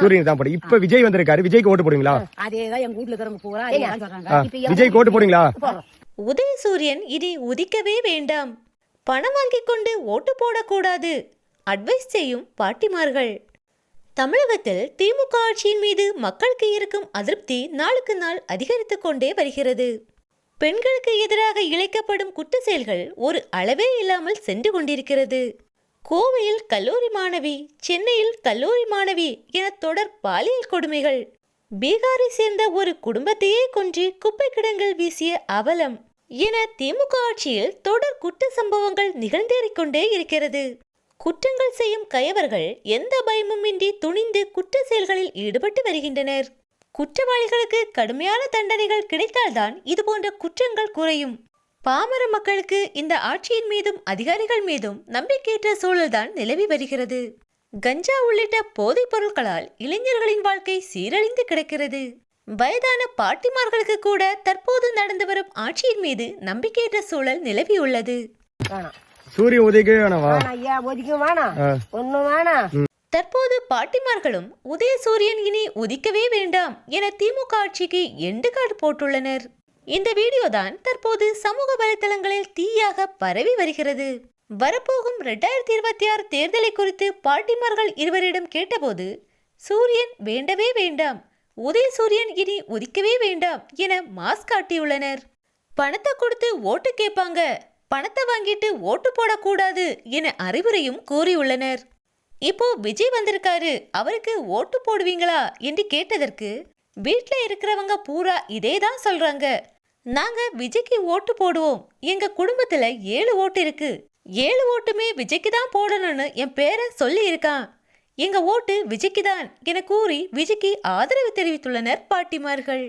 சூரியன் தான் போடு. இப்ப விஜய் வந்திருக்காரு, விஜய்க்கு ஓட்டு போடுவீங்களா? அதேதான் எங்க வீட்டுல இருக்கிறவங்க பூரா அதேதான் சொல்றாங்க. விஜய்க்கு ஓட்டு போடுவீங்களா? உதயசூரியன் இனி உதிக்கவே வேண்டாம், பணம் வாங்கிக் கொண்டு ஓட்டு போடக்கூடாது, அட்வைஸ் செய்யும் பாட்டிமார்கள். தமிழகத்தில் திமுக ஆட்சியின் மீது மக்களுக்கு இருக்கும் அதிருப்தி நாளுக்கு நாள் அதிகரித்துக் கொண்டே வருகிறது. பெண்களுக்கு எதிராக இழைக்கப்படும் குற்ற செயல்கள் ஒரு அளவே இல்லாமல் சென்று கொண்டிருக்கிறது. கோவையில் கல்லூரி மாணவி, சென்னையில் கல்லூரி மாணவி என தொடர் பாலியல் கொடுமைகள், பீகாரை சேர்ந்த ஒரு குடும்பத்தையே கொன்று குப்பை கிடங்கில் வீசிய அவலம் என திமுக ஆட்சியில் தொடர் குற்ற சம்பவங்கள் நிகழ்ந்தேறிக்கொண்டே இருக்கிறது. குற்றங்கள் செய்யும் கயவர்கள் எந்த பயமுமின்றி துணிந்து குற்ற செயல்களில் ஈடுபட்டு வருகின்றனர். குற்றவாளிகளுக்கு கடுமையான தண்டனைகள் கிடைத்தால்தான் இதுபோன்ற குற்றங்கள் குறையும். பாமர மக்களுக்கு இந்த ஆட்சியின் மீதும் அதிகாரிகள் மீதும் நம்பிக்கையற்ற சூழல்தான் நிலவி வருகிறது. கஞ்சா உள்ளிட்ட போதைப் பொருட்களால் இளைஞர்களின் வாழ்க்கை சீரழிந்து கிடக்கிறது. வயதான பாட்டிமார்களுக்கு கூட தற்போது நடந்து வரும் ஆட்சியின் மீது நம்பிக்கையற்ற சூழல் நிலவியுள்ளது. சூரிய உதயக்கவே தற்போது பாட்டிமார்களும் உதயசூரியன் இனி உதிக்கவே வேண்டாம் என திமுக ஆட்சிக்கு எண்டு கார்டு போட்டுள்ளனர். இந்த வீடியோ தான் தற்போது சமூக வலைதளங்களில் தீயாக பரவி வருகிறது. வரப்போகும் 2026 தேர்தலை குறித்து பாட்டிமார்கள் இருவரிடம் கேட்டபோது சூரியன் வேண்டவே வேண்டாம், உதயசூரியன் இனி உதிக்கவே வேண்டாம் என மாஸ் காட்டியுள்ளனர். பணத்தை கொடுத்து ஓட்டு கேட்பாங்க, பணத்தை வாங்கிட்டு ஓட்டு போடக்கூடாது என அறிவுரையும் கூறியுள்ளனர். இப்போ விஜய் வந்திருக்காரு, அவருக்கு ஓட்டு போடுவீங்களா என்று கேட்டதற்கு வீட்டில் இருக்கிறவங்க பூரா இதே தான் சொல்றாங்க. நாங்க விஜய்க்கு ஓட்டு போடுவோம், எங்க குடும்பத்துல 7 ஓட்டு இருக்கு, 7 ஓட்டுமே விஜய்க்கு தான் போடணும்னு என் பேரன் சொல்லி இருக்கான், எங்க ஓட்டு விஜய்க்கு தான் என கூறி விஜய்க்கு ஆதரவு தெரிவித்துள்ளனர் பாட்டிமார்கள்.